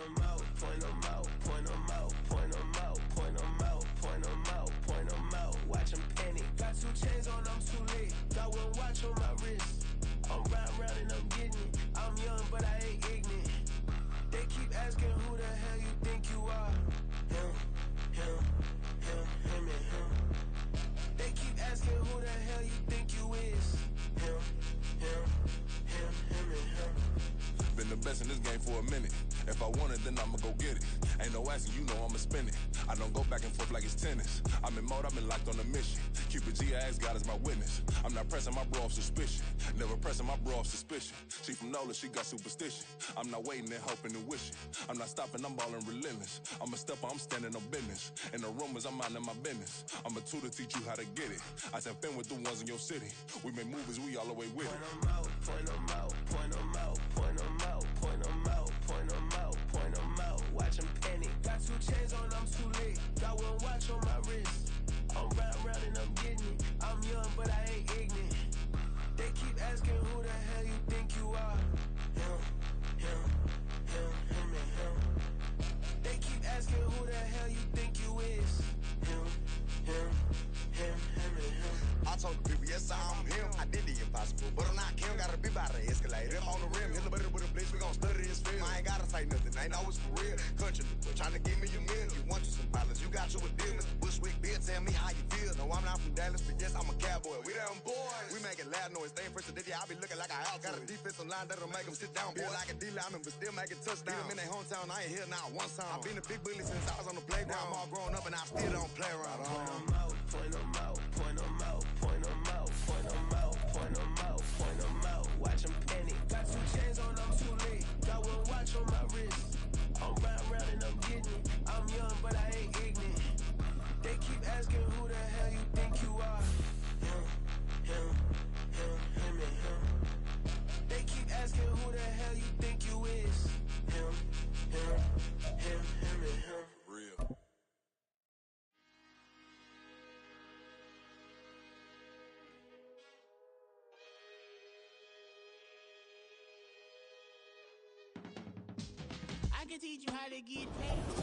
them out, point them out, point them out, point them out, point them out, point them out, point them out. Watch them panic. Got 2 chains on, I'm too late. Got 1 watch on my wrist. I'm round and I'm getting it. I'm young, but I ain't ignorant. They keep asking who the hell you think you are. Him, and him. They keep asking who the hell you think you is. Him, and him. Been the best in this game for a minute. If I want it, then I'ma go get it. Ain't no asking, you know I'ma spin it. I don't go back and forth like it's tennis. I'm in mode, I've been locked on a mission. Cupid G, I ask God as my witness. I'm not pressing my bro off suspicion. Never pressing my bro off suspicion. She from NOLA, she got superstition. I'm not waiting and hoping and wishing. I'm not stopping, I'm balling relentless. I'm a stepper, I'm standing on business. In the rumors, I'm minding my business. I'm a tutor, teach you how to get it. I said, fin with the ones in your city. We make movies, we all the way with it. Point them out, point them out, point them out, point them out, point them out, point them out, point them out. Watch them panic. Got 2 chains on, I'm too late. Got 1 watch on my wrist. I'm round and I'm getting it. I'm young, but I ain't ignorant. They keep asking who the hell you think you are. Him, and him. They keep asking who the hell you think you is. Him, and him. I told the people, yes, I'm him. I did the impossible, but I'm not Kim. Gotta be by the escalator. I'm on the rim, hit the butter with a blitz. We gon' study this film. I ain't gotta say nothing, ain't know it's for real. Country people trying to give me a meal. You want you some violence, you got you a deal. Mr. Bushwick, Bill, tell me how you feel. No, I'm not from Dallas, but yes, I'm a cowboy. We them boys. We making loud noise. Staying first to this, I be looking like a house. Got a defensive line that'll make them sit down. Boy, like a D-lineman, but still making touchdowns. Beat them in their hometown, I ain't here now one time. I've been a big bully since I was on the playground. I'm all grown up and I still don't play around. Point them out, point them out, point them out, point them out, point them out, point them out, point them out. Watch them panic. Got 2 chains on, I'm too late. Got 1 watch on my wrist. I'm round and I'm getting it. I'm young, but I ain't ignorant. They keep asking who the hell you think you are. Him, and him. They keep asking who the hell you think you is. Him, and him. Real.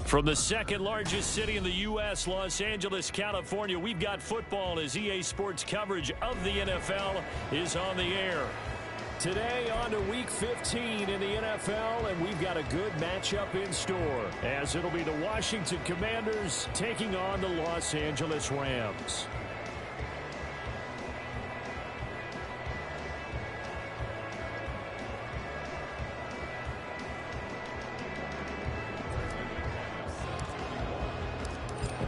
From the 2nd largest city in the U.S., Los Angeles, California, we've got football as EA Sports coverage of the NFL is on the air. Today on to Week 15 in the NFL, and we've got a good matchup in store, as it'll be the Washington Commanders taking on the Los Angeles Rams.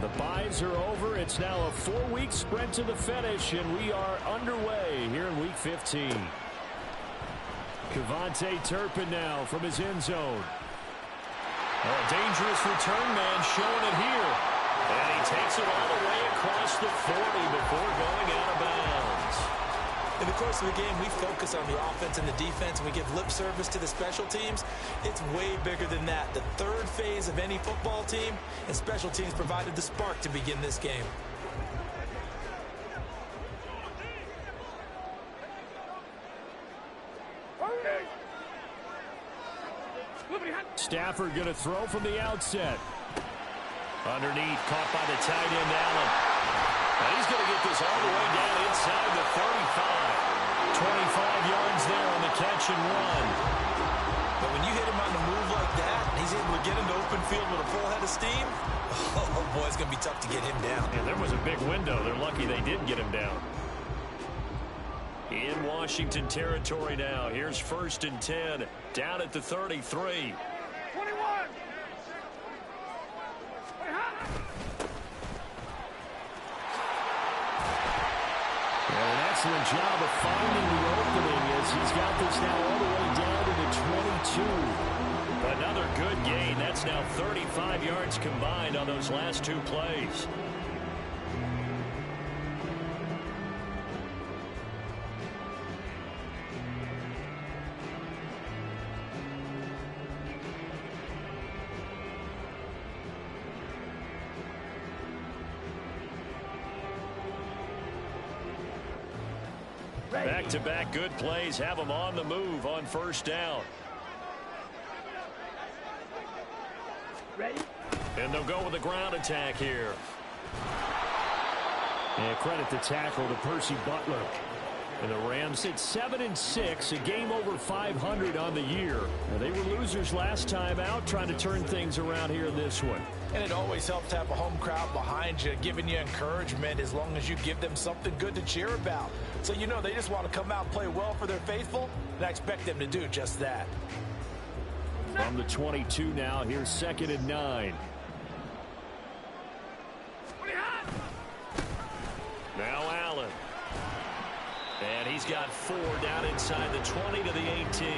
The byes are over. It's now a 4-week sprint to the finish, and we are underway here in Week 15. Kevontae Turpin now from his end zone. A dangerous return man showing it here. And he takes it all the way across the 40 before going out of bounds. In the course of the game, we focus on the offense and the defense, and we give lip service to the special teams. It's way bigger than that. The 3rd phase of any football team, and special teams provided the spark to begin this game. Stafford going to throw from the outset. Underneath, caught by the tight end, Allen. And he's going to get this all the way down inside the 35. 25 yards there on the catch and run. But when you hit him on the move like that, and he's able to get into open field with a full head of steam, oh boy, it's going to be tough to get him down. Yeah, there was a big window. They're lucky they did get him down. In Washington territory now. Here's 1st and 10. Down at the 33. Excellent job of finding the opening as he's got this now all the way down to the 22. Another good gain. That's now 35 yards combined on those last 2 plays. Back-to-back good plays have them on the move on 1st down. And they'll go with the ground attack here. And credit the tackle to Percy Butler. And the Rams sit 7-6, a game over 500 on the year. Now, they were losers last time out, trying to turn things around here in this one. And it always helps to have a home crowd behind you, giving you encouragement as long as you give them something good to cheer about. So you know they just want to come out and play well for their faithful, and I expect them to do just that. From the 22 now, here's 2nd and 9. Now Allen. And he's got 4 down inside the 20 to the 18.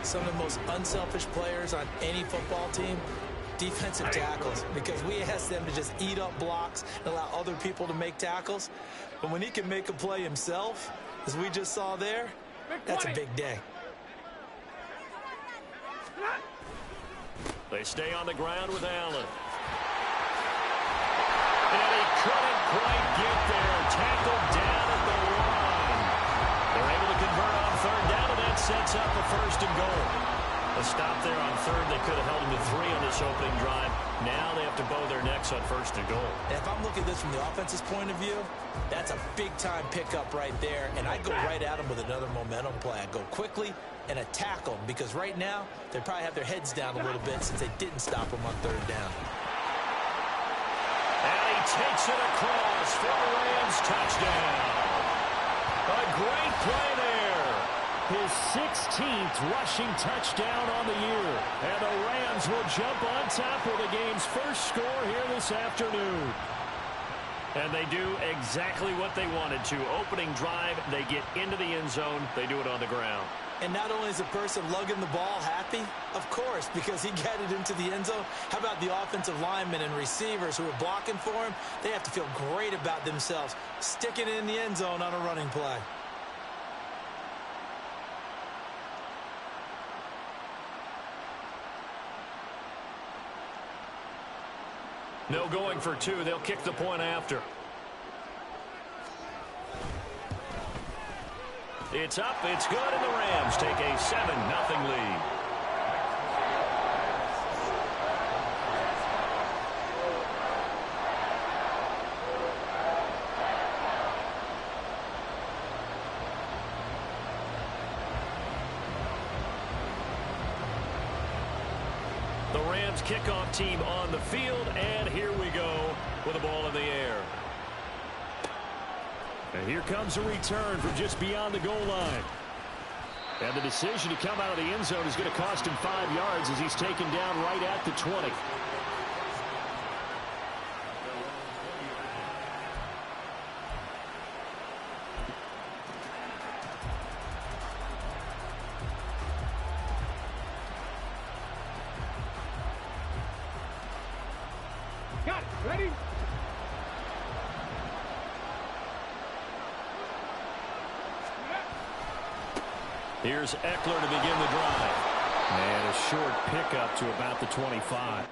Some of the most unselfish players on any football team, defensive tackles, because we ask them to just eat up blocks and allow other people to make tackles. But when he can make a play himself, as we just saw there, that's a big day. They stay on the ground with Allen. And he couldn't quite get there. Tackled down at the line. They're able to convert on 3rd down, and that sets up a 1st and goal. A stop there on 3rd. They could have held him to 3 on this opening drive. Now they have to bow their necks on 1st and goal. And if I'm looking at this from the offense's point of view, that's a big-time pickup right there. And I'd go right at him with another momentum play. I'd go quickly and attack them, because right now they probably have their heads down a little bit since they didn't stop them on 3rd down. And he takes it across for the Rams touchdown. A great play there. His 16th rushing touchdown on the year. And the Rams will jump on top of the game's first score here this afternoon. And they do exactly what they wanted to. Opening drive, they get into the end zone. They do it on the ground. And not only is the person lugging the ball happy, of course, because he got it into the end zone. How about the offensive linemen and receivers who are blocking for him? They have to feel great about themselves, sticking it in the end zone on a running play. No going for 2. They'll kick the point after. It's up, it's good, and the Rams take a 7-0 lead. The Rams kickoff team on the field, and here we go with the ball in the air. And here comes a return from just beyond the goal line. And the decision to come out of the end zone is going to cost him 5 yards as he's taken down right at the 20. Got it. Ready? Here's Eckler to begin the drive. And a short pickup to about the 25.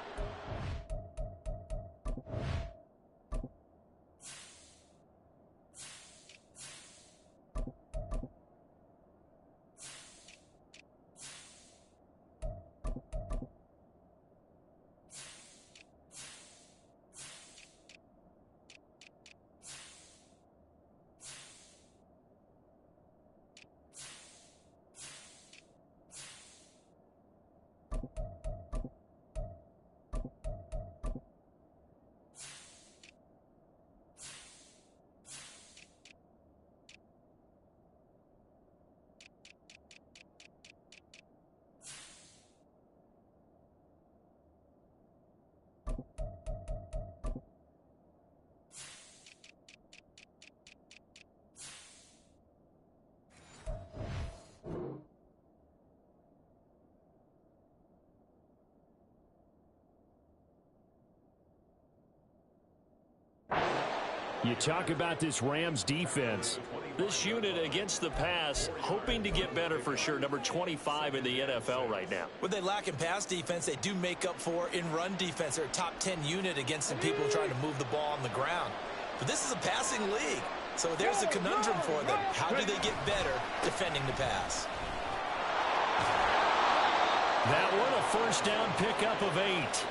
You talk about this Rams defense. This unit against the pass, hoping to get better for sure. Number 25 in the NFL right now. What they lack in pass defense, they do make up for in run defense. They're a top 10 unit against some people trying to move the ball on the ground. But this is a passing league. So there's a conundrum for them. How do they get better defending the pass? That one a first down pickup of 8.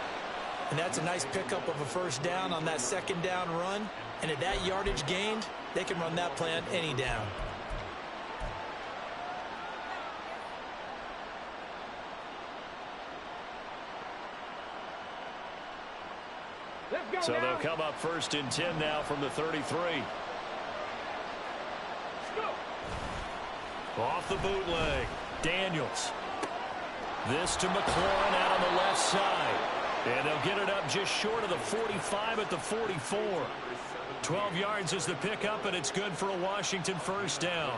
And that's a nice pickup of a first down on that second down run. And at that yardage gained, they can run that play on any down. So they'll come up 1st and 10 now from the 33. Off the bootleg. Daniels. This to McLaurin out on the left side. And they'll get it up just short of the 45 at the 44. 12 yards is the pickup, and it's good for a Washington first down.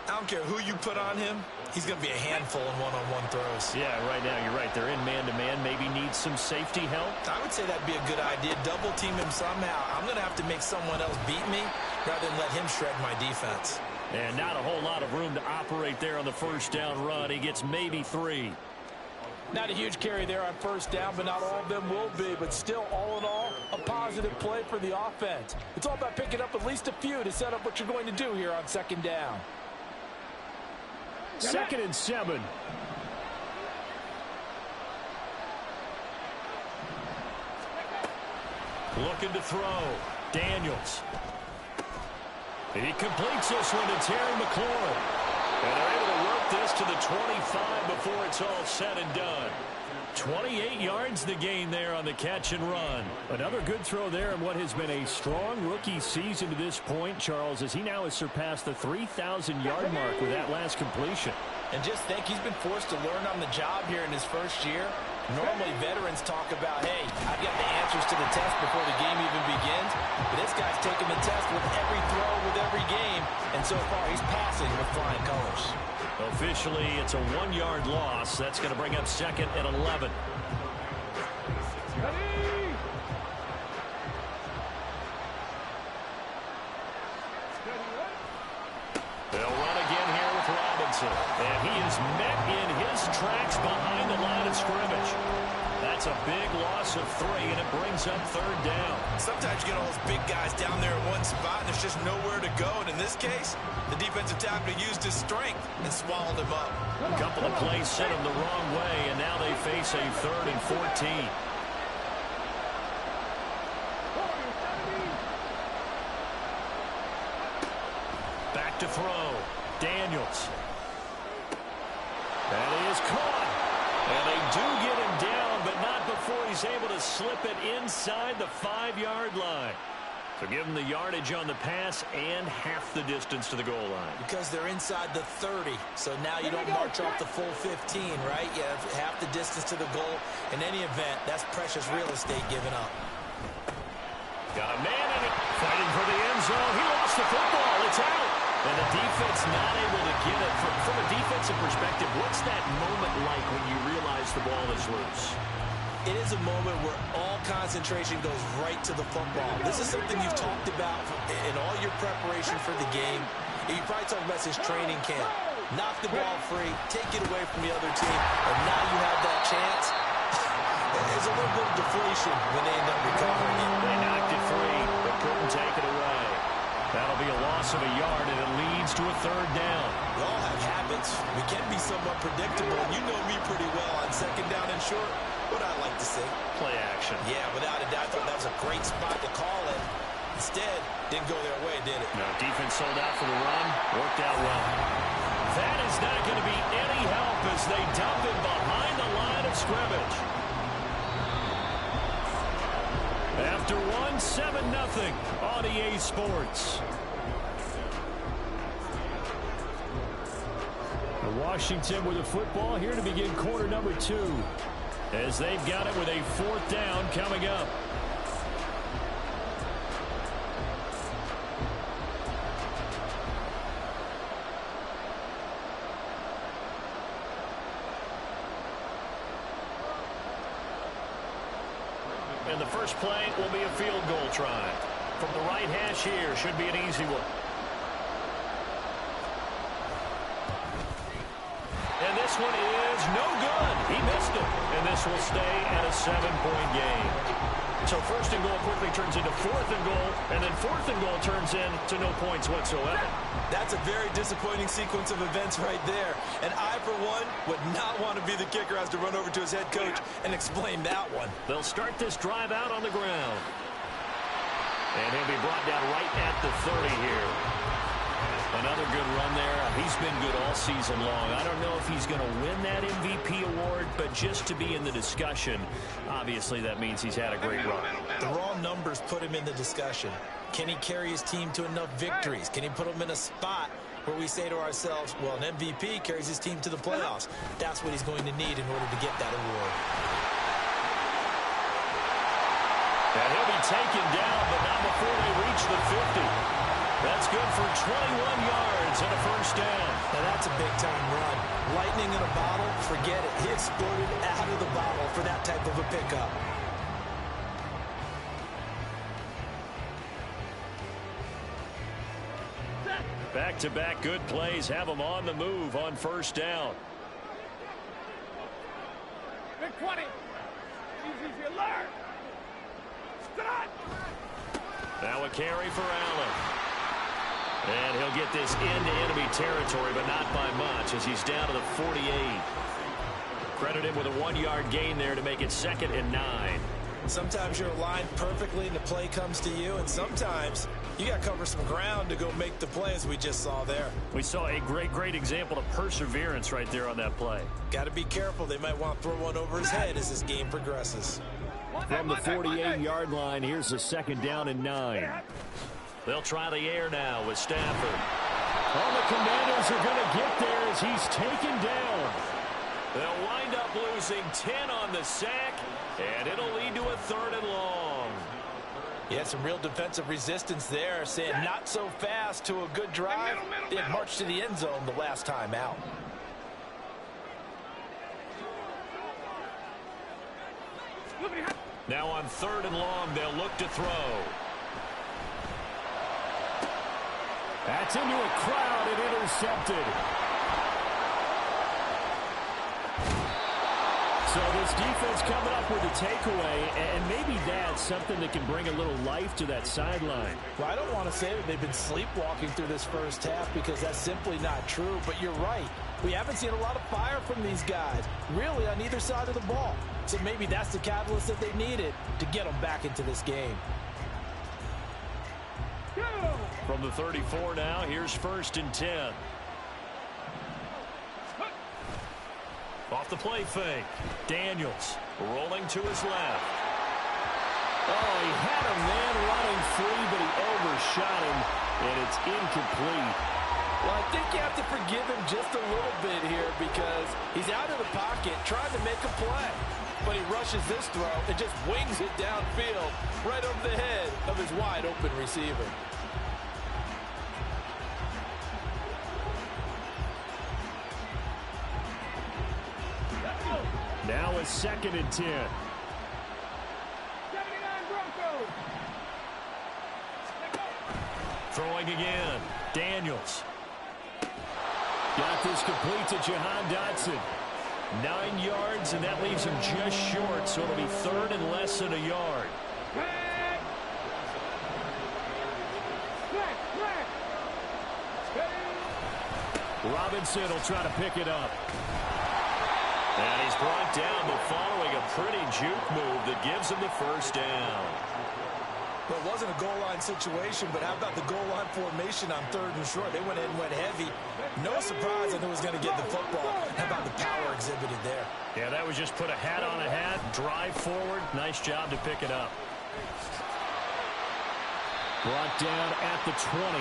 I don't care who you put on him. He's going to be a handful in one-on-one throws. Yeah, right now you're right. They're in man-to-man. Maybe needs some safety help. I would say that'd be a good idea. Double team him somehow. I'm going to have to make someone else beat me rather than let him shred my defense. And not a whole lot of room to operate there on the first down run. He gets maybe 3. Not a huge carry there on first down, but not all of them will be. But still, all in all, a positive play for the offense. It's all about picking up at least a few to set up what you're going to do here on second down. 2nd and 7. Looking to throw. Daniels. He completes this one to Terry McLaurin. And they're able to work this to the 25 before it's all said and done. 28 yards the gain there on the catch and run. Another good throw there in what has been a strong rookie season to this point, Charles, as he now has surpassed the 3,000-yard mark with that last completion. And just think, he's been forced to learn on the job here in his first year. Normally, veterans talk about, hey, I've got the answers to the test before the game even begins. But this guy's taking the test with every throw, with every game. And so far, he's passing with flying colors. Officially, it's a 1-yard loss. That's going to bring up 2nd and 11. They'll run again here with Robinson. And he is met in his tracks behind the line of scrimmage. That's a big loss of 3, and it brings up 3rd down. Sometimes you get all those big guys down there in one spot, and there's just nowhere to go. And in this case, the defensive tackle used his strength and swallowed him up. A couple of plays sent him the wrong way, and now they face a 3rd and 14. Back to throw. Daniels. That is caught. And they do get him down, but not before he's able to slip it inside the 5-yard line. So give him the yardage on the pass and half the distance to the goal line. Because they're inside the 30, so now you don't march off the full 15, right? You have half the distance to the goal. In any event, that's precious real estate given up. Got a man in it, fighting for the end zone. He lost the football. It's out. And the defense not able to get it. From a defensive perspective, what's that moment like when you realize the ball is loose? It is a moment where all concentration goes right to the football. This is something you've talked about in all your preparation for the game. You probably talked about this training camp. Knock the ball free, take it away from the other team, and now you have that chance. There's a little bit of deflation when they end up recovering it. They knocked it free, but couldn't take it away. That'll be a loss of a yard, and it leads to a 3rd down. We all have habits. We can be somewhat predictable. You know me pretty well on second down and short. What I like to say. Play action. Yeah, without a doubt, I thought that was a great spot to call it. Instead, didn't go their way, did it? No, defense sold out for the run. Worked out well. That is not going to be any help as they dump it behind the line of scrimmage. After 7-0 on EA Sports. Washington with the football here to begin quarter number 2. As they've got it with a 4th down coming up. And the first play will be a field goal try. From the right hash here, should be an easy one. And this one is no good. He missed it. And this will stay at a 7-point game. So first and goal quickly turns into fourth and goal, and then fourth and goal turns into no points whatsoever. That's a very disappointing sequence of events right there. And I, for one, would not want to be the kicker who has to run over to his head coach and explain that one. They'll start this drive out on the ground. And he'll be brought down right at the 30 here. Another good run there. He's been good all season long. I don't know if he's going to win that MVP award, but just to be in the discussion, obviously that means he's had a great run. The raw numbers put him in the discussion. Can he carry his team to enough victories? Can he put them in a spot where we say to ourselves, well, an MVP carries his team to the playoffs. That's what he's going to need in order to get that award. And he'll be taken down, but not before they reach the 50. That's good for 21 yards and a first down. Now that's a big-time run. Lightning in a bottle, forget it. He exploded out of the bottle for that type of a pickup. Back-to-back good plays have him on the move on first down. Big 20. Easy alert. Stop. Now a carry for Allen. And he'll get this into enemy territory, but not by much as he's down to the 48. Credit him with a 1-yard gain there to make it 2nd and 9. Sometimes you're aligned perfectly and the play comes to you, and sometimes you got to cover some ground to go make the play, as we just saw there. We saw a great example of perseverance right there on that play. Got to be careful. They might want to throw one over his head as this game progresses. From the 48-yard line, here's a 2nd down and 9. They'll try the air now with Stafford. Oh, the Commanders are going to get there as he's taken down. They'll wind up losing 10 on the sack, and it'll lead to a 3rd and long. Yeah, some real defensive resistance there, saying not so fast to a good drive. They had marched to the end zone the last time out. Now on 3rd and long, they'll look to throw. That's into a crowd and intercepted. So this defense coming up with a takeaway, and maybe that's something that can bring a little life to that sideline. Well, I don't want to say that they've been sleepwalking through this first half because that's simply not true, but you're right. We haven't seen a lot of fire from these guys, really on either side of the ball. So maybe that's the catalyst that they needed to get them back into this game. From the 34 now, here's 1st and 10. Off the play fake. Daniels rolling to his left. Oh, he had a man running free, but he overshot him, and it's incomplete. Well, I think you have to forgive him just a little bit here because he's out of the pocket trying to make a play. But he rushes this throw and just wings it downfield right over the head of his wide-open receiver. Now a 2nd and 10. 79 Broncos. Throwing again. Daniels. Got this complete to Jahan Dotson. 9 yards, and that leaves him just short, so it'll be 3rd and less than a yard. Robinson will try to pick it up. And he's brought down, but following a pretty juke move that gives him the first down. Well, it wasn't a goal line situation, but how about the goal line formation on 3rd and short? They went in, went heavy. No surprise on who was going to get the football. How about the power exhibited there? Yeah, that was just put a hat on a hat, drive forward. Nice job to pick it up. Brought down at the 20.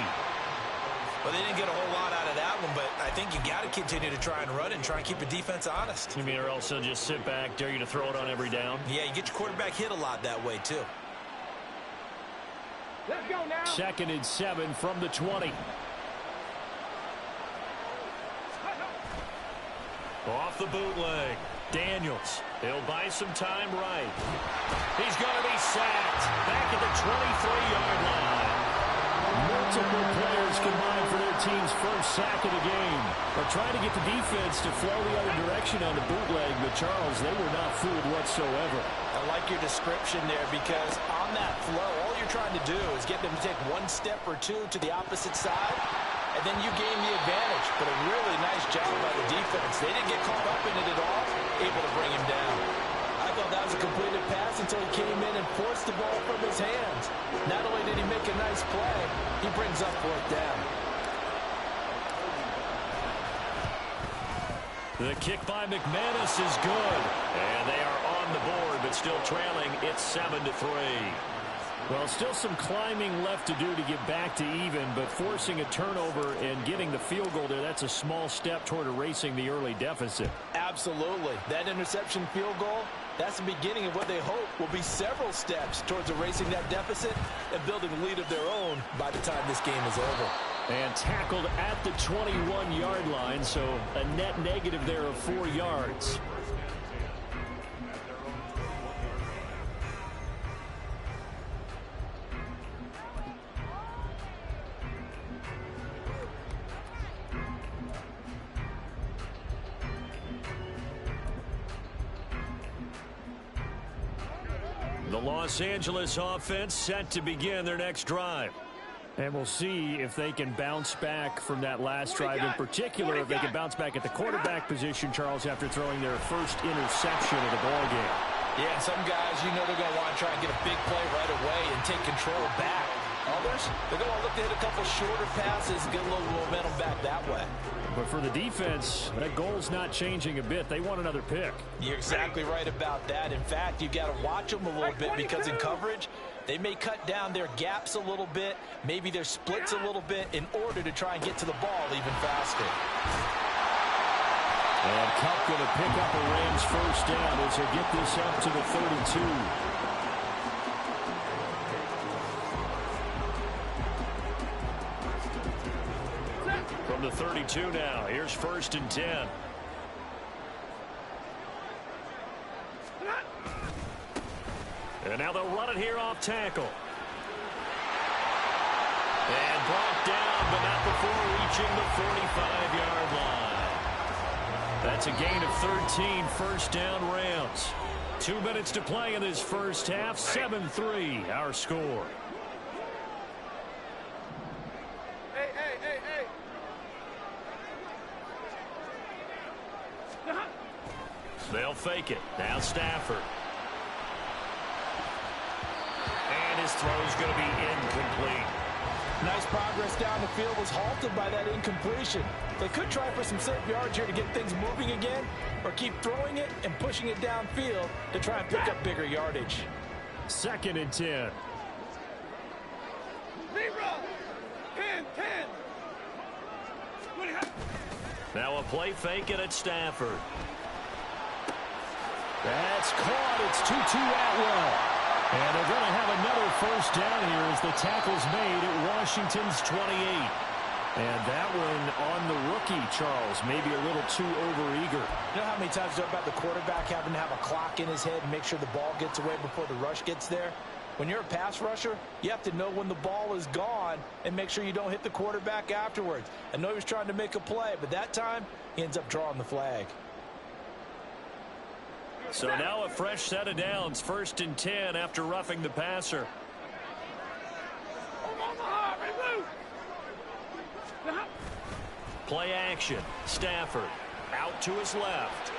Well, they didn't get a whole lot out of that one, but I think you got to continue to try and run and try and keep the defense honest. You mean, or else they'll just sit back, dare you to throw it on every down? Yeah, you get your quarterback hit a lot that way, too. Let's go now. 2nd and 7 from the 20. Off the bootleg. Daniels. He'll buy some time right. He's going to be sacked. Back at the 23-yard line. Multiple players combined for their team's first sack of the game. They're trying to get the defense to flow the other direction on the bootleg, but Charles, they were not fooled whatsoever. I like your description there because on that flow, all you're trying to do is get them to take one step or two to the opposite side, and then you gain the advantage. But a really nice job by the defense. They didn't get caught up in it at all, able to bring him down. I thought that was a completed pass until he came in and forced the ball from his hands. Not only did he make a nice play, he brings up fourth down. The kick by McManus is good. And they are on the board, but still trailing. It's 7-3. Well, still some climbing left to do to get back to even, but forcing a turnover and getting the field goal there, that's a small step toward erasing the early deficit. Absolutely. That interception field goal, that's the beginning of what they hope will be several steps towards erasing that deficit and building a lead of their own by the time this game is over. And tackled at the 21-yard line, so a net negative there of 4 yards. The Los Angeles offense set to begin their next drive. And we'll see if they can bounce back from that last drive. In particular, if they can bounce back at the quarterback position, Charles, after throwing their first interception of the ballgame. Yeah, some guys, you know they're going to want to try and get a big play right away and take control back. Others, they're going to look to hit a couple shorter passes and get a little momentum back that way. But for the defense, that goal's not changing a bit. They want another pick. You're exactly right about that. In fact, you've got to watch them a little bit because in coverage, they may cut down their gaps a little bit, maybe their splits a little bit in order to try and get to the ball even faster. And Cup going to pick up a Rams first down as they get this up to the 32. From the 32 now, here's 1st and 10. And now they'll run it here off tackle. And brought down, but not before reaching the 45-yard line. That's a gain of 13, first down Rams. 2 minutes to play in this first half, 7-3 our score. Hey. They'll fake it. Now Stafford. And his throw's going to be incomplete. Nice progress down the field was halted by that incompletion. They could try for some safe yards here to get things moving again, or keep throwing it and pushing it downfield to try and pick up bigger yardage. 2nd and 10. 0, 10. Now a play fake it at Stafford. That's caught. It's Tutu Atwell. And they're going to have another first down here as the tackle's made at Washington's 28. And that one on the rookie, Charles, maybe a little too overeager. You know how many times you talk about the quarterback having to have a clock in his head and make sure the ball gets away before the rush gets there? When you're a pass rusher, you have to know when the ball is gone and make sure you don't hit the quarterback afterwards. I know he was trying to make a play, but that time he ends up drawing the flag. So now a fresh set of downs, 1st and 10 after roughing the passer. Play action. Stafford out to his left.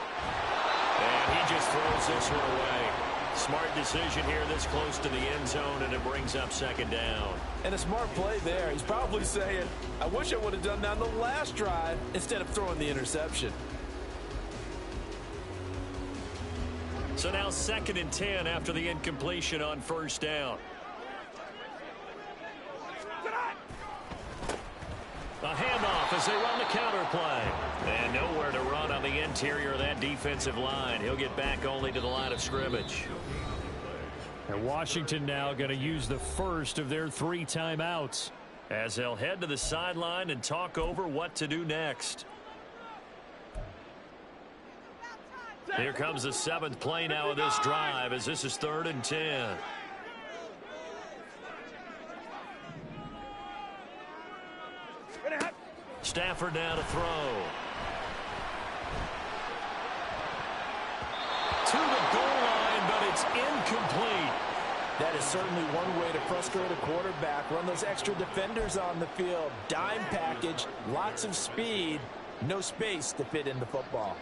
And he just throws this one away. Smart decision here this close to the end zone, and it brings up 2nd down. And a smart play there. He's probably saying, I wish I would have done that on the last drive instead of throwing the interception. So now 2nd and 10 after the incompletion on 1st down. A handoff as they run the counter play. And nowhere to run on the interior of that defensive line. He'll get back only to the line of scrimmage. And Washington now going to use the first of their 3 timeouts as they'll head to the sideline and talk over what to do next. Here comes the 7th play now of this drive as this is 3rd and 10. Stafford now to throw. To the goal line, but it's incomplete. That is certainly one way to frustrate a quarterback. Run those extra defenders on the field. Dime package, lots of speed, no space to fit in the football.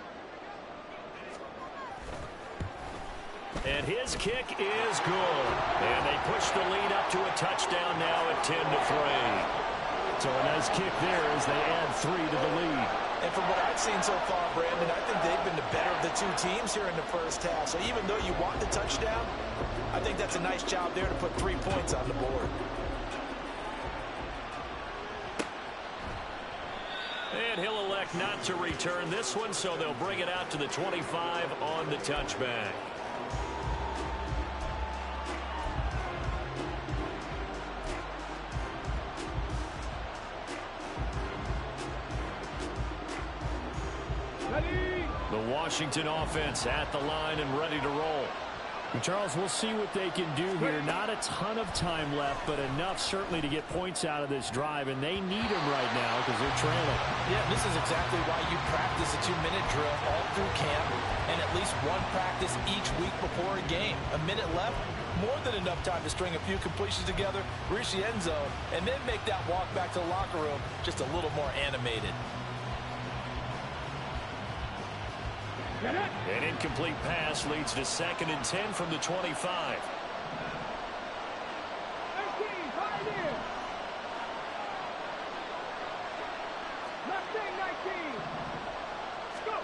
And his kick is good. And they push the lead up to a touchdown now at 10-3. So a nice kick there as they add 3 to the lead. And from what I've seen so far, Brandon, I think they've been the better of the two teams here in the first half. So even though you want the touchdown, I think that's a nice job there to put 3 points on the board. And he'll elect not to return this one, so they'll bring it out to the 25 on the touchback. The Washington offense at the line and ready to roll. And Charles, we'll see what they can do here. Not a ton of time left, but enough certainly to get points out of this drive, and they need them right now because they're trailing. Yeah, this is exactly why you practice a 2-minute drill all through camp and at least one practice each week before a game. A minute left, more than enough time to string a few completions together, reach the end zone, and then make that walk back to the locker room just a little more animated. An incomplete pass leads to 2nd and 10 from the 25. 19, hide in. Left thing, 19. Go.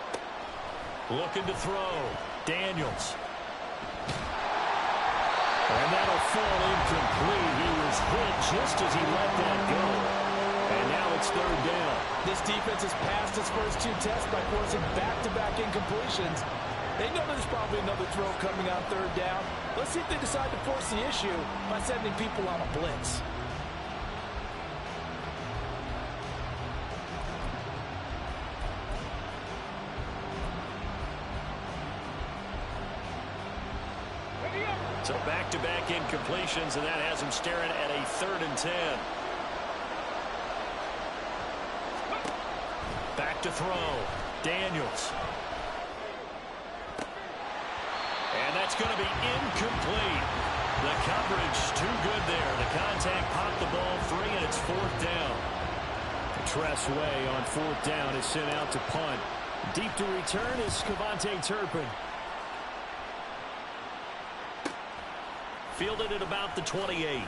Looking to throw. Daniels. And that'll fall incomplete. He was hit just as he let that go. And now it's 3rd down. This defense has passed its first 2 tests by forcing back-to-back incompletions. They know there's probably another throw coming on 3rd down. Let's see if they decide to force the issue by sending people on a blitz. So back-to-back incompletions, and that has him staring at a 3rd and 10. Back to throw. Daniels. And that's going to be incomplete. The coverage too good there. The contact popped the ball free, and it's 4th down. Tressway on 4th down is sent out to punt. Deep to return is Cavante Turpin. Fielded at about the 28.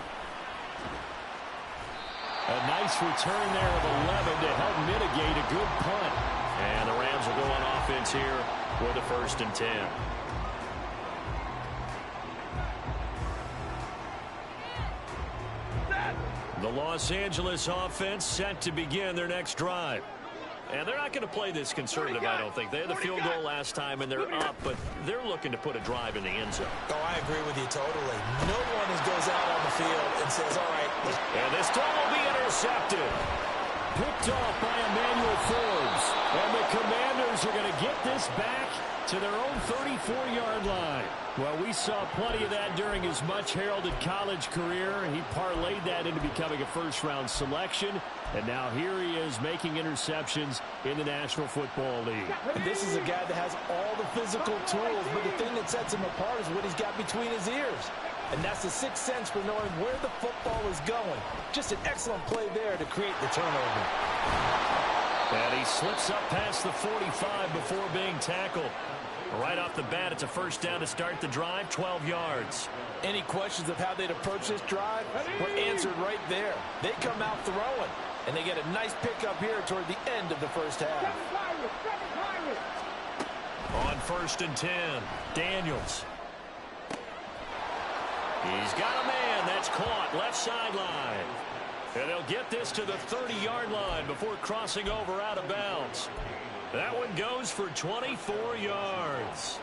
A nice return there of 11 to help mitigate a good punt. And the Rams will go on offense here with a 1st and 10. The Los Angeles offense set to begin their next drive. And they're not going to play this conservative, I don't think. They had the field goal last time, and they're up, but they're looking to put a drive in the end zone. Oh, I agree with you totally. No one goes out on the field and says, all right. And this throw will be intercepted. Picked off by Emmanuel Forbes. And the Commanders are going to get this back to their own 34-yard line. Well, we saw plenty of that during his much-heralded college career. He parlayed that into becoming a first-round selection. And now here he is making interceptions in the National Football League. And this is a guy that has all the physical tools, but the thing that sets him apart is what he's got between his ears. And that's the sixth sense for knowing where the football is going. Just an excellent play there to create the turnover. And he slips up past the 45 before being tackled. Right off the bat, it's a 1st down to start the drive, 12 yards. Any questions of how they'd approach this drive were answered right there. They come out throwing, and they get a nice pickup here toward the end of the first half. On 1st and 10, Daniels. He's got a man. That's caught. Left sideline. And they'll get this to the 30-yard line before crossing over out of bounds. That one goes for 24 yards.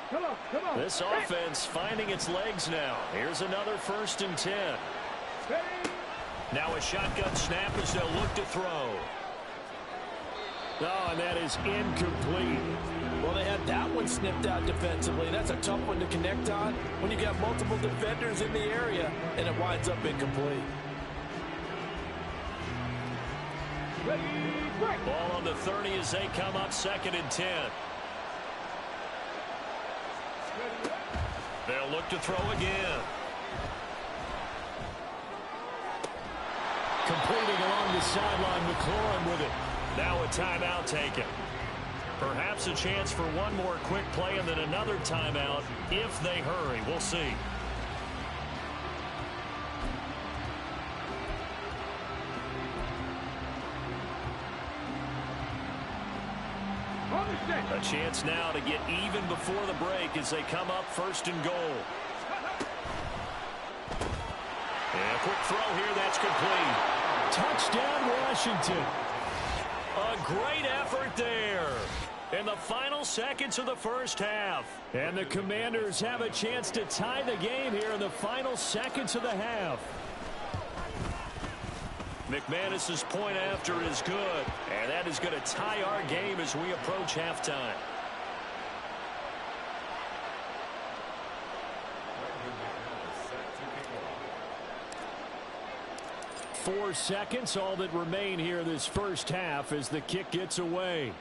Come on. This offense finding its legs now. Here's another 1st and 10. Now a shotgun snap as they'll look to throw. Oh, and that is incomplete. Well, they had that one snipped out defensively. That's a tough one to connect on when you got multiple defenders in the area, and it winds up incomplete. Ball on the 30 as they come up 2nd and 10. They'll look to throw again. Completing along the sideline, McLaurin with it. Now a timeout taken. Perhaps a chance for one more quick play and then another timeout if they hurry. We'll see. A chance now to get even before the break as they come up 1st and goal. And a quick throw here, that's complete. Touchdown, Washington. A great effort there in the final seconds of the first half. And the Commanders have a chance to tie the game here in the final seconds of the half. McManus's point after is good, and that is going to tie our game as we approach halftime. Four seconds, all that remain here this first half as the kick gets away.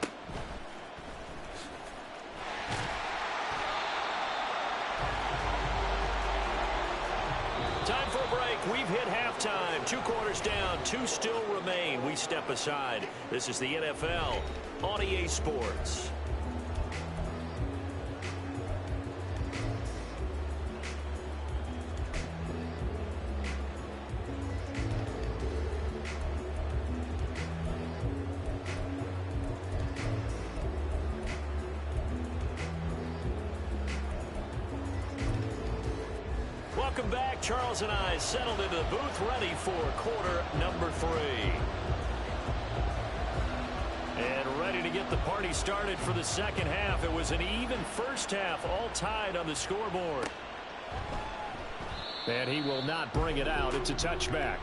Time for a break. We've hit halftime. 2 quarters down. 2 still remain. We step aside. This is the NFL on EA Sports. Welcome back. Charles and I settled into the booth ready for quarter number 3. And ready to get the party started for the second half. It was an even first half, all tied on the scoreboard. And he will not bring it out. It's a touchback.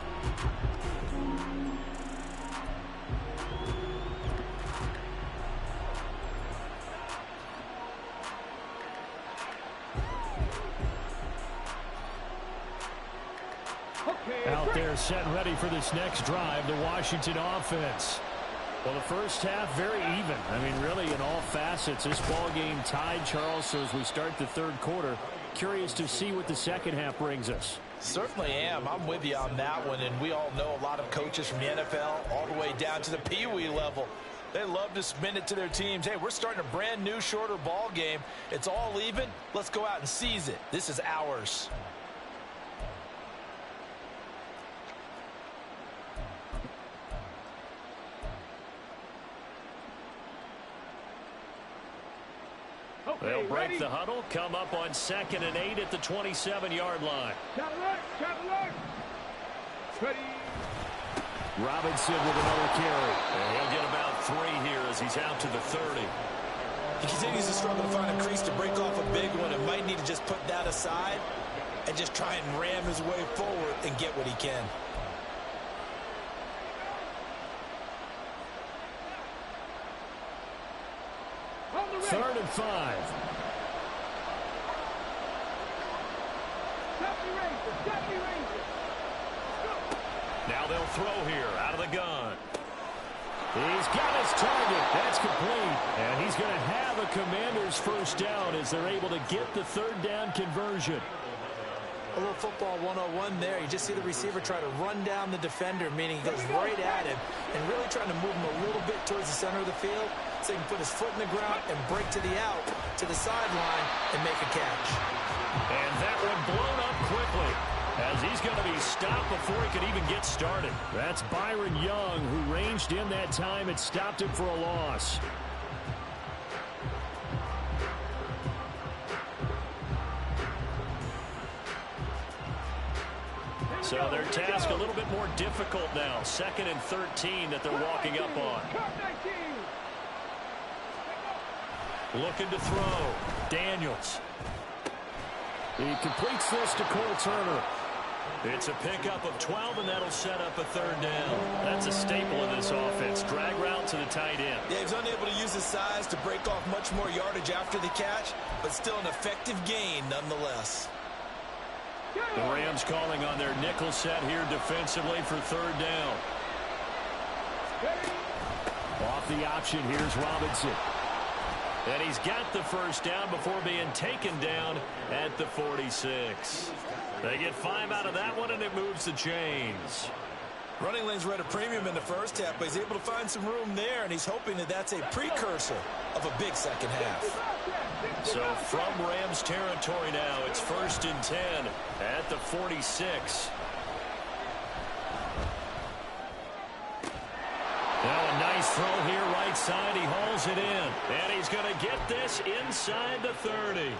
Out there set ready for this next drive, the Washington offense. Well, the first half very even. I mean, really in all facets. This ball game tied, Charles, so as we start the third quarter, curious to see what the second half brings us. Certainly am. I'm with you on that one, and we all know a lot of coaches from the NFL all the way down to the Pee-wee level. They love to spin it to their teams. Hey, we're starting a brand new, shorter ball game. It's all even. Let's go out and seize it. This is ours. They'll break the huddle, come up on 2nd and 8 at the 27-yard line. Robinson with another carry. And he'll get about 3 here as he's out to the 30. He continues to struggle to find a crease to break off a big one and might need to just put that aside and just try and ram his way forward and get what he can. Third and 5. Now they'll throw here out of the gun. He's got his target. That's complete. And he's going to have a Commander's first down as they're able to get the third down conversion. A little football 101 there. You just see the receiver try to run down the defender, meaning he goes right at him and really trying to move him a little bit towards the center of the field so he can put his foot in the ground and break to the out, to the sideline, and make a catch. And that one blown up quickly as he's going to be stopped before he could even get started. That's Byron Young, who ranged in that time and stopped him for a loss. So their task a little bit more difficult now. 2nd and 13 that they're walking up on. Looking to throw. Daniels. He completes this to Cole Turner. It's a pickup of 12, and that'll set up a third down. That's a staple in this offense. Drag route to the tight end. Yeah, he's unable to use his size to break off much more yardage after the catch, but still an effective gain nonetheless. The Rams calling on their nickel set here defensively for third down. off the option. Here's Robinson. And he's got the first down before being taken down at the 46. They get 5 out of that one, and it moves the chains. Running lanes were at a premium in the first half, but he's able to find some room there, and he's hoping that that's a precursor of a big second half. So from Rams territory now, it's 1st and 10 at the 46. Now a nice throw here right side. He hauls it in, and he's going to get this inside the 30.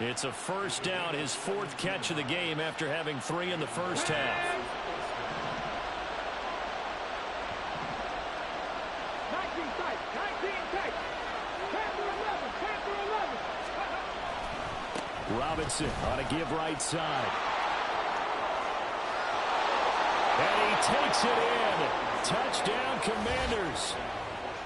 It's a first down, his 4th catch of the game after having 3 in the first half. 19 tight, 19 tight. Panther 11, Panther 11. Robinson on a give right side. And he takes it in. Touchdown, Commanders.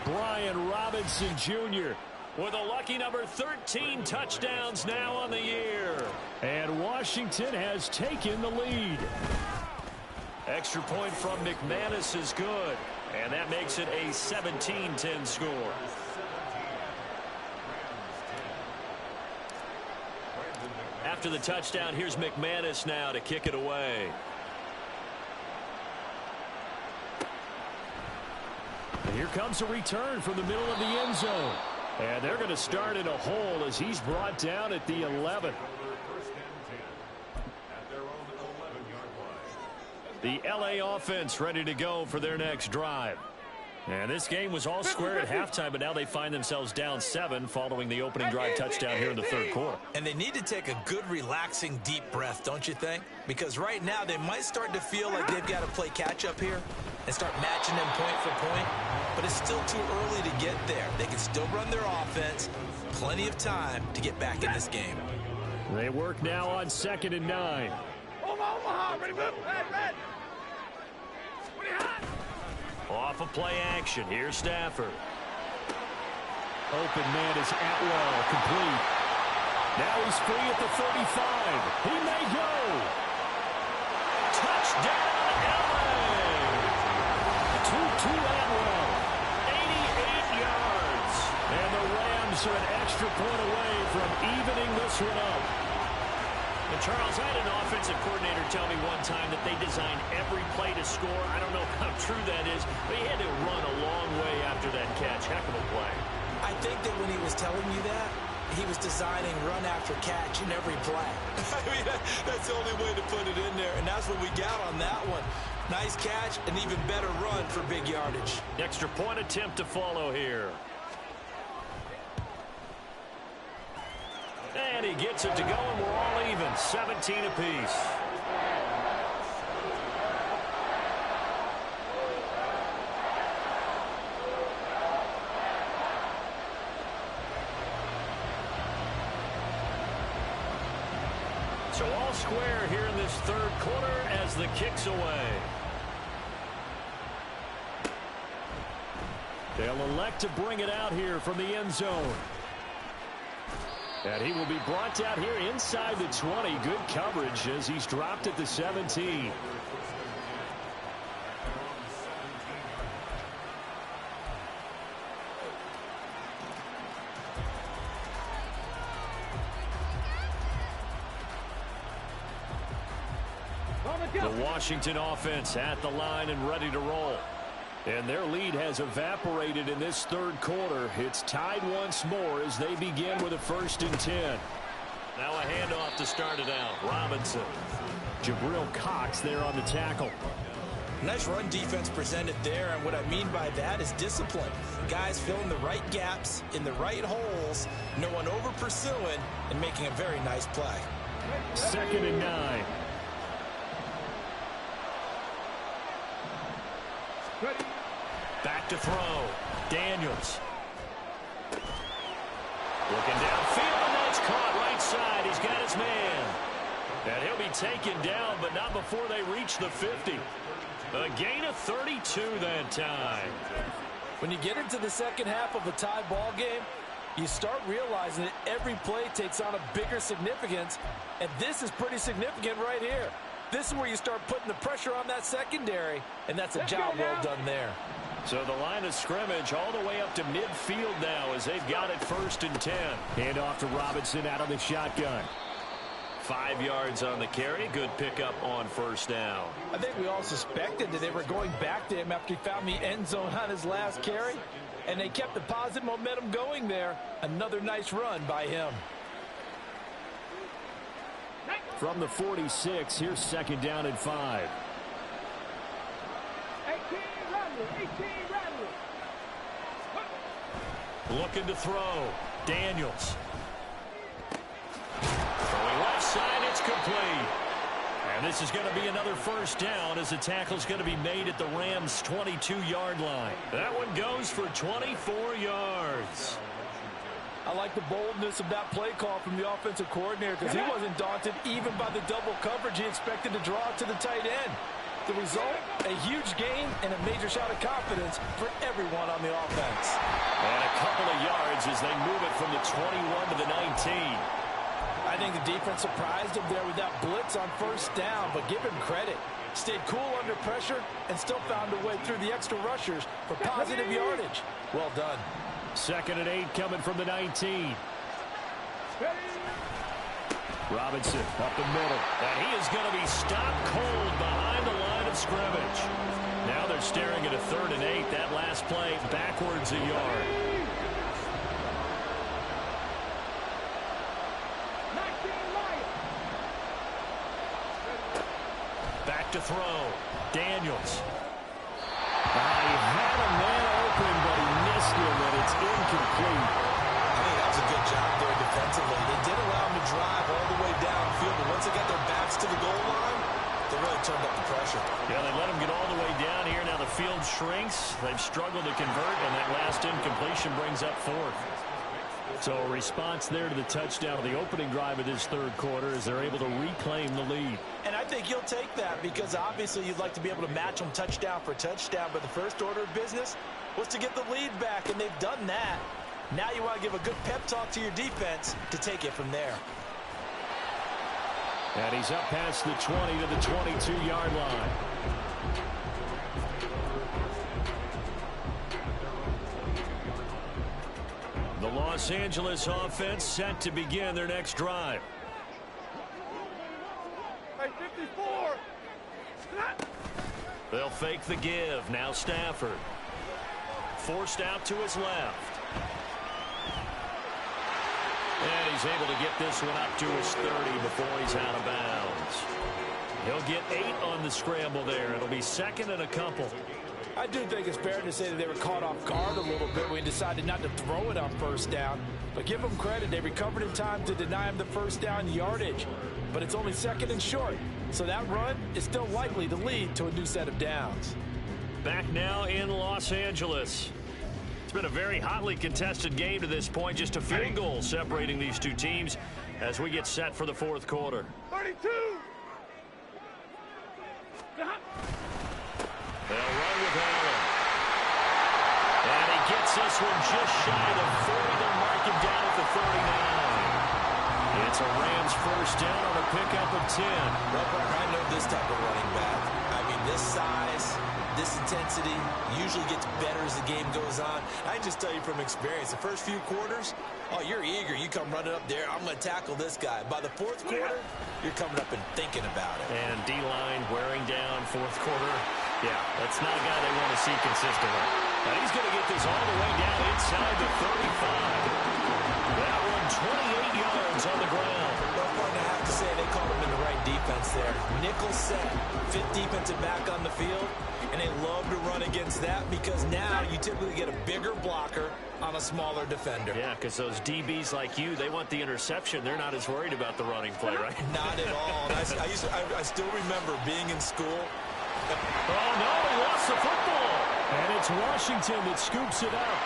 Brian Robinson Jr. with a lucky number 13 touchdowns now on the year. And Washington has taken the lead. Extra point from McManus is good. And that makes it a 17-10 score. After the touchdown, here's McManus now to kick it away. And here comes a return from the middle of the end zone. And they're going to start in a hole as he's brought down at the 11. The LA offense ready to go for their next drive. And this game was all square at halftime, but now they find themselves down 7 following the opening drive touchdown here in the 3rd quarter. And they need to take a good, relaxing, deep breath, don't you think? Because right now they might start to feel like they've got to play catch-up here and start matching them point for point. But it's still too early to get there. They can still run their offense. Plenty of time to get back in this game. They work now on 2nd and 9. Omaha, ready, move, red. Off of play action. Here's Stafford. Open man is Atwell. Complete. Now he's free at the 35. He may go. Touchdown, LA. 2-2 Atwell. 88 yards. And the Rams are an extra point away from evening this one up. And Charles, I had an offensive coordinator tell me one time that they designed every play to score. I don't know how true that is, but he had to run a long way after that catch. Heck of a play. I think that when he was telling you that, he was designing run after catch in every play. I mean, that's the only way to put it in there, and that's what we got on that one. Nice catch, an even better run for big yardage. Extra point attempt to follow here. And he gets it to go, and we're all even, 17 apiece. So all square here in this 3rd quarter as the kick's away. They'll elect to bring it out here from the end zone. And he will be brought down here inside the 20. Good coverage as he's dropped at the 17. The Washington offense at the line and ready to roll. And their lead has evaporated in this 3rd quarter. It's tied once more as they begin with a 1st and 10. Now a handoff to start it out. Robinson. Jabril Cox there on the tackle. Nice run defense presented there, and what I mean by that is discipline. Guys filling the right gaps in the right holes, no one over pursuing, and making a very nice play. 2nd and 9. Back to throw. Daniels. Looking downfield, and that's caught right side. He's got his man. And he'll be taken down, but not before they reach the 50. A gain of 32 that time. When you get into the second half of a tie ball game, you start realizing that every play takes on a bigger significance, and this is pretty significant right here. This is where you start putting the pressure on that secondary, and that's a job well done there. So the line of scrimmage all the way up to midfield now as they've got it 1st and 10. Hand off to Robinson out of the shotgun. 5 yards on the carry. Good pickup on 1st down. I think we all suspected that they were going back to him after he found the end zone on his last carry. And they kept the positive momentum going there. Another nice run by him. From the 46, here's 2nd down and 5. 18 Rattler. Looking to throw. Daniels. Throwing left side, it's complete. And this is going to be another 1st down as the tackle's going to be made at the Rams' 22-yard line. That one goes for 24 yards. I like the boldness of that play call from the offensive coordinator because he wasn't daunted even by the double coverage he expected to draw to the tight end. The result, a huge gain and a major shot of confidence for everyone on the offense. And a couple of yards as they move it from the 21 to the 19. I think the defense surprised him there with that blitz on 1st down, but give him credit. Stayed cool under pressure and still found a way through the extra rushers for positive yardage. Well done. 2nd and 8 coming from the 19. Robinson up the middle. And he is going to be stopped cold behind the line of scrimmage. Now they're staring at a 3rd and 8. That last play backwards a yard. Back to throw. Daniels. He had a man open, but he missed him, and it's incomplete. I think that was a good job there defensively. They did allow him to drive all the way downfield, but once they got their backs to the goal line, they really turned up the pressure. Yeah, they let him get all the way down here. Now the field shrinks. They've struggled to convert, and that last incompletion brings up 4th. So a response there to the touchdown of the opening drive of this 3rd quarter as they're able to reclaim the lead. And I think you'll take that because obviously you'd like to be able to match them touchdown for touchdown, but the first order of business was to get the lead back, and they've done that. Now you want to give a good pep talk to your defense to take it from there. And he's up past the 20 to the 22-yard line. The Los Angeles offense set to begin their next drive. Hey, 54. They'll fake the give. Now Stafford. Forced out to his left. And he's able to get this one up to his 30 before he's out of bounds. He'll get 8 on the scramble there. It'll be 2nd and a couple. I do think it's fair to say that they were caught off guard a little bit when he decided not to throw it on 1st down. But give them credit. They recovered in time to deny him the 1st down yardage. But it's only 2nd and short. So that run is still likely to lead to a new set of downs. Back now in Los Angeles. It's been a very hotly contested game to this point. Just a field goal separating these two teams as we get set for the 4th quarter. 32. They'll run with Allen. And he gets this one just shy of the 40. They'll mark him down at the 39. It's a Rams 1st down on a pickup of 10. Well, Parker, I know this type of running back. I mean, this size, this intensity usually gets better as the game goes on. I can just tell you from experience, the first few quarters, oh, you're eager. You come running up there, I'm going to tackle this guy. By the 4th quarter, you're coming up and thinking about it. And D-line wearing down 4th quarter. Yeah, that's not a guy they want to see consistently. Now he's going to get this all the way down inside the 35. That one 28 yards on the ground. Well, partner, I have to say they called him in the right defense there. Nickel set, 5th defensive back on the field, and they love to run against that because now you typically get a bigger blocker on a smaller defender. Yeah, because those DBs like you, they want the interception. They're not as worried about the running play, right? Not at all. I still remember being in school. Oh, no, he lost the football. And it's Washington that scoops it up.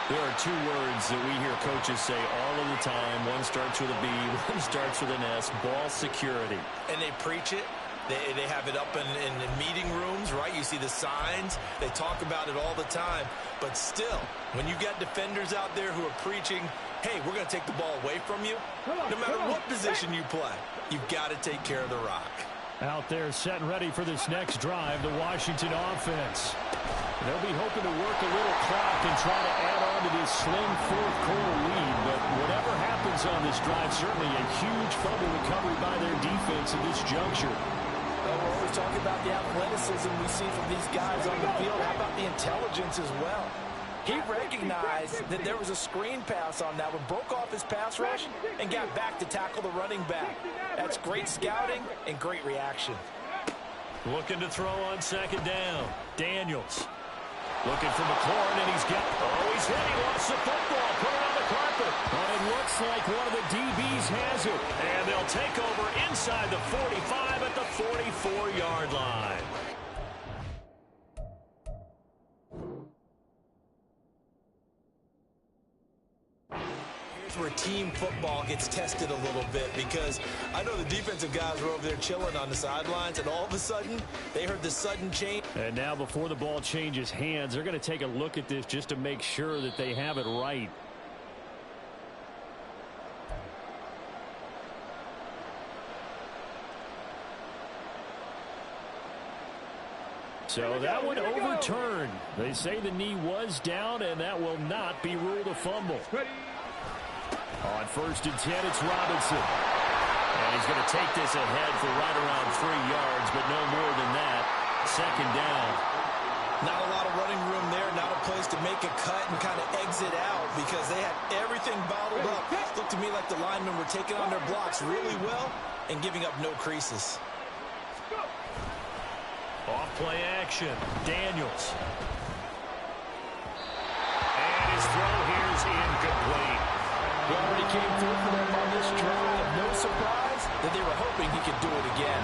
There are 2 words that we hear coaches say all of the time. One starts with a B, one starts with an S, ball security. And they preach it. They have it up in meeting rooms, right? You see the signs. They talk about it all the time. But still, when you got defenders out there who are preaching, hey, we're going to take the ball away from you, no matter what position you play, you've got to take care of the rock. Out there set and ready for this next drive, the Washington offense. They'll be hoping to work a little clock and try to add on to this slim fourth-quarter lead. But whatever happens on this drive, certainly a huge fumble recovery by their defense at this juncture. We're always talking about the athleticism we see from these guys on the field. How about the intelligence as well? He recognized that there was a screen pass on that one, broke off his pass rush, and got back to tackle the running back. That's great scouting and great reaction. Looking to throw on second down. Daniels. Looking for McLaurin, and he's got... Oh, he's hit. He lost the football. Put it on the carpet. Oh, it looks like one of the DBs has it. And they'll take over inside the 45 at the 44-yard line. Where team football gets tested a little bit, because I know the defensive guys were over there chilling on the sidelines, and all of a sudden they heard the sudden change. And now before the ball changes hands, they're going to take a look at this just to make sure that they have it right. So that one overturned. They say the knee was down, and that will not be ruled a fumble. On 1st and 10, it's Robinson. And he's going to take this ahead for right around 3 yards, but no more than that. Second down. Not a lot of running room there, not a place to make a cut and kind of exit out, because they had everything bottled up. It looked to me like the linemen were taking on their blocks really well and giving up no creases. Off play action. Daniels. And his throw here is incomplete. He already came through for them on this drive. No surprise that they were hoping he could do it again.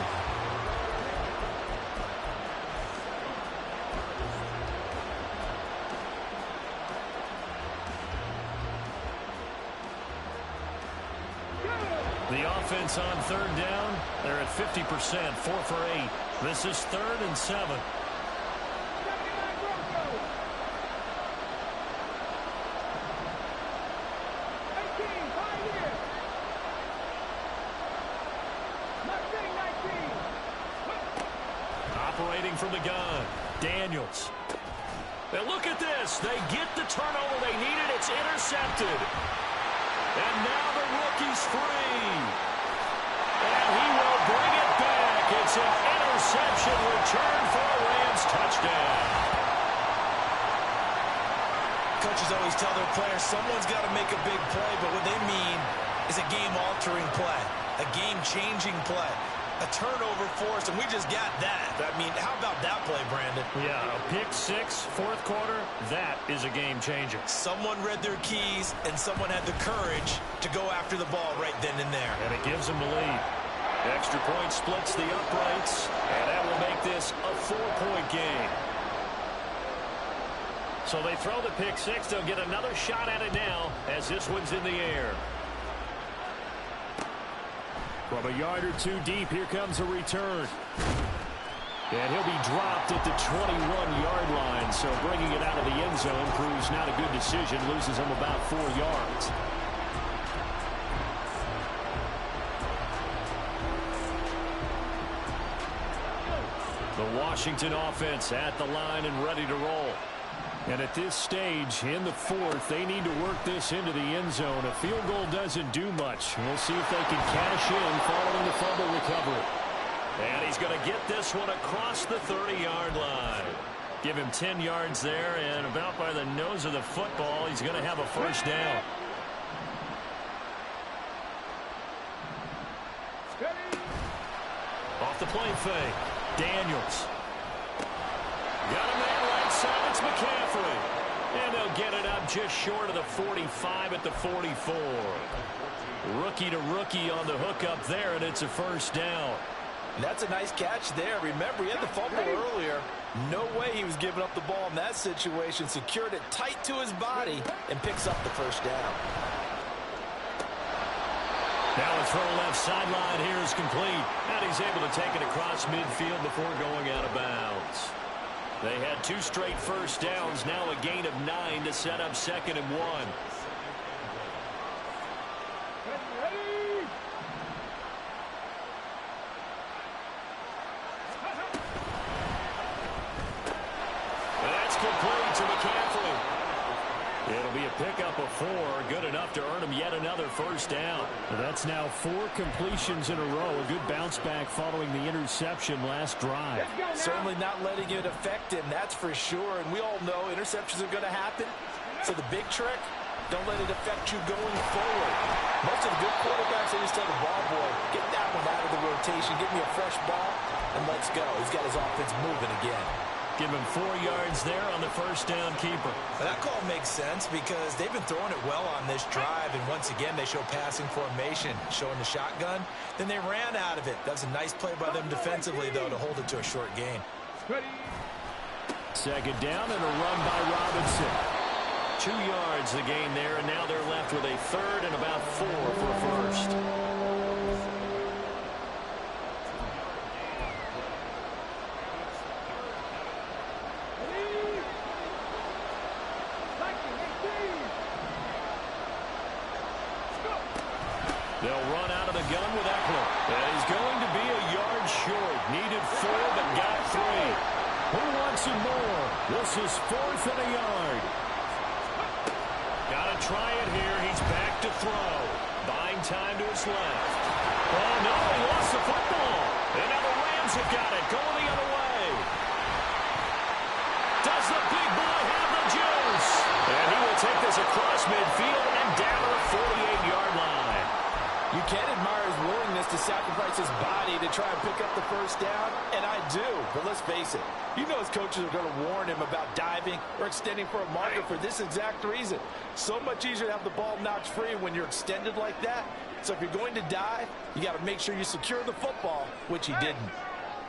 The offense on 3rd down. They're at 50%, 4 for 8. This is 3rd and 7. Operating from the gun, Daniels. Now look at this. They get the turnover they needed. It's intercepted. And now the rookie's free. And he will bring it back. It's an interception return for a Rams touchdown. Coaches always tell their players someone's got to make a big play, but what they mean is a game-altering play, a game-changing play, a turnover force, and we just got that. I mean, how about that play, Brandon? Yeah, a pick six, 4th quarter, that is a game changer. Someone read their keys, and someone had the courage to go after the ball right then and there. And it gives them the lead. Extra point splits the uprights, and that will make this a 4-point game. So they throw the pick six. They'll get another shot at it now as this one's in the air. From a yard or two deep, here comes a return. And he'll be dropped at the 21-yard line, so bringing it out of the end zone proves not a good decision, loses him about 4 yards. The Washington offense at the line and ready to roll. And at this stage, in the 4th, they need to work this into the end zone. A field goal doesn't do much. We'll see if they can cash in following the fumble recovery. And he's going to get this one across the 30-yard line. Give him 10 yards there, and about by the nose of the football, he's going to have a first down. Off the play fake, Daniels. Got a man right side, it's McCaffrey. And they'll get it up just short of the 45 at the 44. Rookie to rookie on the hook up there, and it's a first down. That's a nice catch there. Remember, he had the fumble earlier. No way he was giving up the ball in that situation. Secured it tight to his body and picks up the first down. Now a throw left sideline here is complete. And he's able to take it across midfield before going out of bounds. They had 2 straight first downs. Now a gain of 9 to set up 2nd and 1. That's It'll be a pickup of 4, good enough to earn him yet another first down. That's now 4 completions in a row. A good bounce back following the interception last drive. Certainly not letting it affect him, that's for sure. And we all know interceptions are going to happen. So the big trick, don't let it affect you going forward. Most of the good quarterbacks, they just tell the ball boy, get that one out of the rotation, give me a fresh ball, and let's go. He's got his offense moving again. Give him 4 yards there on the first down keeper. Well, that call makes sense because they've been throwing it well on this drive, and once again, they show passing formation, showing the shotgun. Then they ran out of it. That's a nice play by them defensively, though, to hold it to a short gain. Second down and a run by Robinson. 2 yards the gain there, and now they're left with a third and about 4 for a first. They'll run out of the gun with Eckler. And he's going to be a yard short. Needed 4, but got 3. Who wants some more? This is 4th and a yard. Got to try it here. He's back to throw. Buying time to his left. Oh, no, he lost the football. And now the Rams have got it. Going the other way. Does the big boy have the juice? And he will take this across midfield and down to the 48-yard line. You can admire his willingness to sacrifice his body to try and pick up the first down, and I do. But let's face it, you know his coaches are going to warn him about diving or extending for a marker for this exact reason. So much easier to have the ball knocked free when you're extended like that. So if you're going to dive, you got to make sure you secure the football, which he didn't.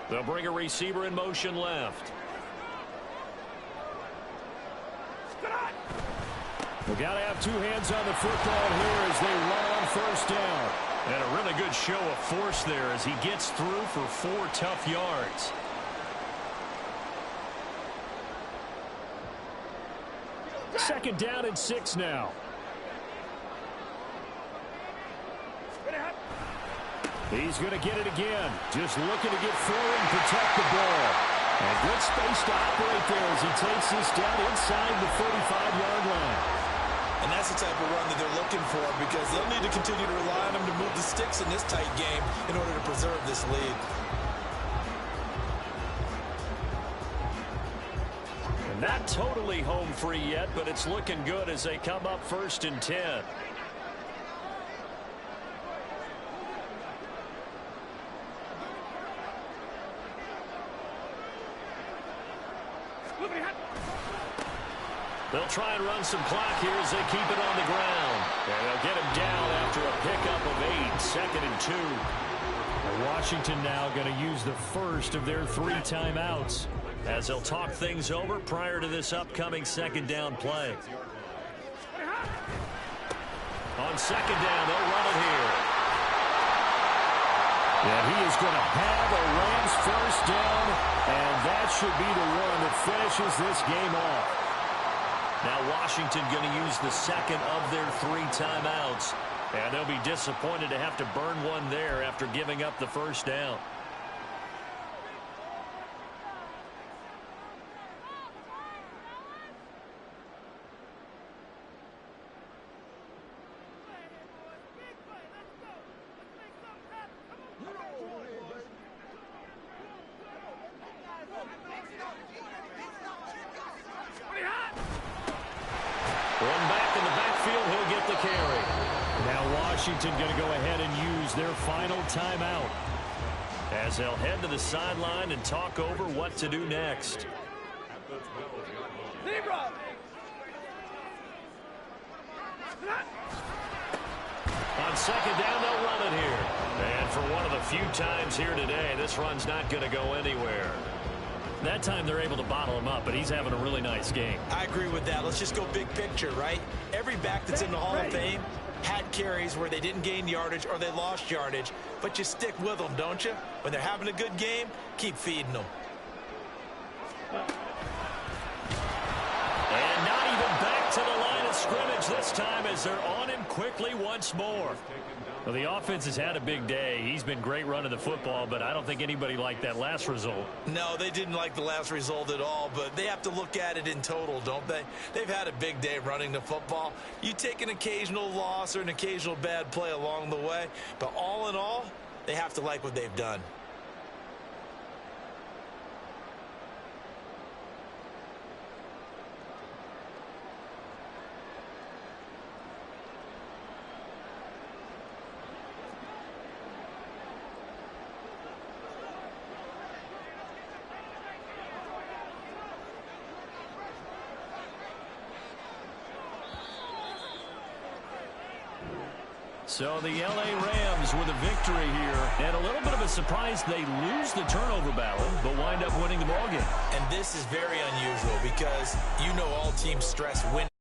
They'll bring a receiver in motion left. We've got to have 2 hands on the football here as they run on first down. And a really good show of force there as he gets through for 4 tough yards. Second down and 6 now. He's going to get it again. Just looking to get forward and protect the ball. And good space to operate there as he takes this down inside the 45-yard line. And that's the type of run that they're looking for because they'll need to continue to rely on him to move the sticks in this tight game in order to preserve this lead. And not totally home free yet, but it's looking good as they come up 1st and 10. They'll try and run some clock here as they keep it on the ground. And they'll get him down after a pickup of 8, 2nd and 2. And Washington now going to use the first of their 3 timeouts as they'll talk things over prior to this upcoming second down play. On second down, they'll run it here. And he is going to have a Rams first down, and that should be the one that finishes this game off. Now Washington going to use the second of their 3 timeouts. And they'll be disappointed to have to burn one there after giving up the first down. Run back in the backfield, he'll get the carry. Now Washington going to go ahead and use their final timeout as they'll head to the sideline and talk over what to do next. On second down, they'll run it here. And for one of the few times here today, this run's not going to go anywhere. That time they're able to bottle him up, but he's having a really nice game. I agree with that. Let's just go big picture, right? Every back that's in the Hall of Fame had carries where they didn't gain yardage or they lost yardage, but you stick with them, don't you? When they're having a good game, keep feeding them. And not even back to the line of scrimmage coverage this time as they're on him quickly once more. Well, the offense has had a big day. He's been great running the football, but I don't think anybody liked that last result. No, they didn't like the last result at all, but they have to look at it in total, don't they? They've had a big day running the football. You take an occasional loss or an occasional bad play along the way, but all in all, they have to like what they've done. So the L.A. Rams with a victory here. And a little bit of a surprise, they lose the turnover battle, but wind up winning the ballgame. And this is very unusual because you know all teams stress winning.